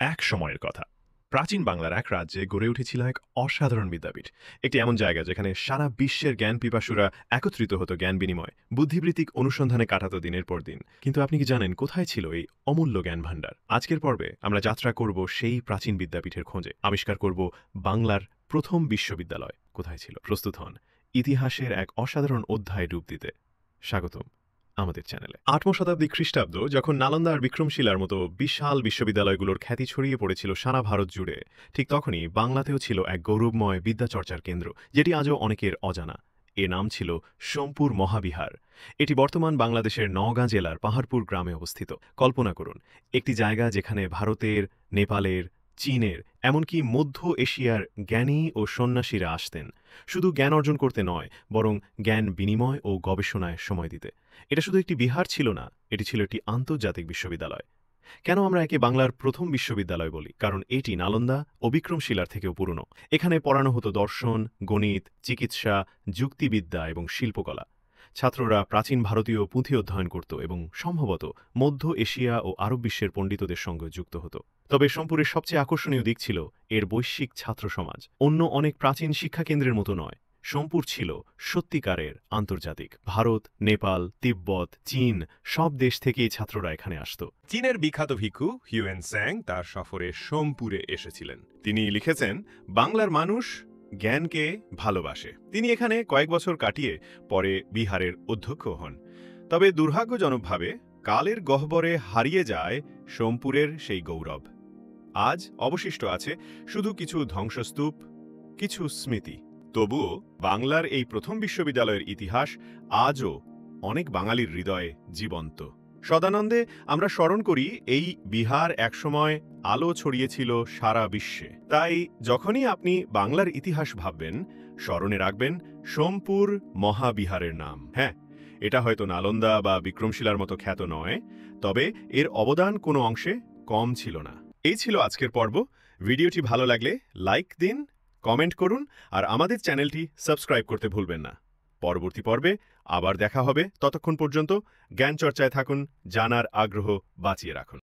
এক সময়ের কথা। প্রাচীন বাংলার এক রাজ্যে গড়ে উঠেছিল এক অসাধারণ বিদ্যাপীঠ। একটি এমন জায়গা যেখানে সারা বিশ্বের জ্ঞান পিপাসুরা একত্রিত হতো জ্ঞান বিনিময়, বুদ্ধিবৃত্তিক অনুসন্ধানে কাটাতো দিনের পর দিন। কিন্তু আপনি কি জানেন কোথায় ছিল এই অমূল্য জ্ঞান ভাণ্ডার? আজকের পর্বে আমরা যাত্রা করব সেই প্রাচীন বিদ্যাপীঠের খোঁজে। আবিষ্কার করব বাংলার প্রথম বিশ্ববিদ্যালয় কোথায় ছিল। প্রস্তুত হন ইতিহাসের এক অসাধারণ অধ্যায়ে ডুব দিতে। স্বাগতম আমাদের চ্যানেলে। ৮ম শতাব্দী খ্রিস্টাব্দ, যখন নালন্দা আর বিক্রমশিলার মতো বিশাল বিশ্ববিদ্যালয়গুলোর খ্যাতি ছড়িয়ে পড়েছিল সারা ভারত জুড়ে, ঠিক তখনই বাংলাতেও ছিল এক গৌরবময় বিদ্যাচর্চার কেন্দ্র, যেটি আজও অনেকের অজানা। এর নাম ছিল সোমপুর মহাবিহার। এটি বর্তমান বাংলাদেশের নওগাঁ জেলার পাহাড়পুর গ্রামে অবস্থিত। কল্পনা করুন, একটি জায়গা যেখানে ভারতের, নেপালের, চীনের, এমনকি মধ্য এশিয়ার জ্ঞানী ও সন্ন্যাসীরা আসতেন, শুধু জ্ঞান অর্জন করতে নয়, বরং জ্ঞান বিনিময় ও গবেষণায় সময় দিতে। এটা শুধু একটি বিহার ছিল না, এটি ছিল একটি আন্তর্জাতিক বিশ্ববিদ্যালয়। কেন আমরা একে বাংলার প্রথম বিশ্ববিদ্যালয় বলি? কারণ এটি নালন্দা ও বিক্রমশিলার থেকেও পুরনো। এখানে পড়ানো হতো দর্শন, গণিত, চিকিৎসা, যুক্তিবিদ্যা এবং শিল্পকলা। ছাত্ররা প্রাচীন ভারতীয় পুঁথি অধ্যয়ন করত এবং সম্ভবত মধ্য এশিয়া ও আরব বিশ্বের পণ্ডিতদের সঙ্গে যুক্ত হতো। তবে সোমপুরের সবচেয়ে আকর্ষণীয় দিক ছিল এর বৈশ্বিক ছাত্র সমাজ। অন্য অনেক প্রাচীন শিক্ষাকেন্দ্রের মতো নয়, সোমপুর ছিল সত্যিকারের আন্তর্জাতিক। ভারত, নেপাল, তিব্বত, চীন সব দেশ থেকেই ছাত্ররা এখানে আসত। চীনের বিখ্যাত ভিক্ষু হিউয়েন স্যাং তার সফরে সোমপুরে এসেছিলেন। তিনি লিখেছেন, বাংলার মানুষ জ্ঞানকে ভালোবাসে। তিনি এখানে কয়েক বছর কাটিয়ে পরে বিহারের অধ্যক্ষ হন। তবে দুর্ভাগ্যজনকভাবে কালের গহ্বরে হারিয়ে যায় সোমপুরের সেই গৌরব। আজ অবশিষ্ট আছে শুধু কিছু ধ্বংসস্তূপ, কিছু স্মৃতি। তবুও বাংলার এই প্রথম বিশ্ববিদ্যালয়ের ইতিহাস আজও অনেক বাঙালির হৃদয়ে জীবন্ত। সদানন্দে আমরা স্মরণ করি এই বিহার একসময় আলো ছড়িয়েছিল সারা বিশ্বে। তাই যখনই আপনি বাংলার ইতিহাস ভাববেন, স্মরণে রাখবেন সোমপুর মহাবিহারের নাম। হ্যাঁ, এটা হয়তো নালন্দা বা বিক্রমশিলার মতো খ্যাত নয়, তবে এর অবদান কোনো অংশে কম ছিল না। এই ছিল আজকের পর্ব। ভিডিওটি ভালো লাগলে লাইক দিন, কমেন্ট করুন আর আমাদের চ্যানেলটি সাবস্ক্রাইব করতে ভুলবেন না। পরবর্তী পর্বে আবার দেখা হবে। ততক্ষণ পর্যন্ত জ্ঞান চর্চায় থাকুন, জানার আগ্রহ বাঁচিয়ে রাখুন।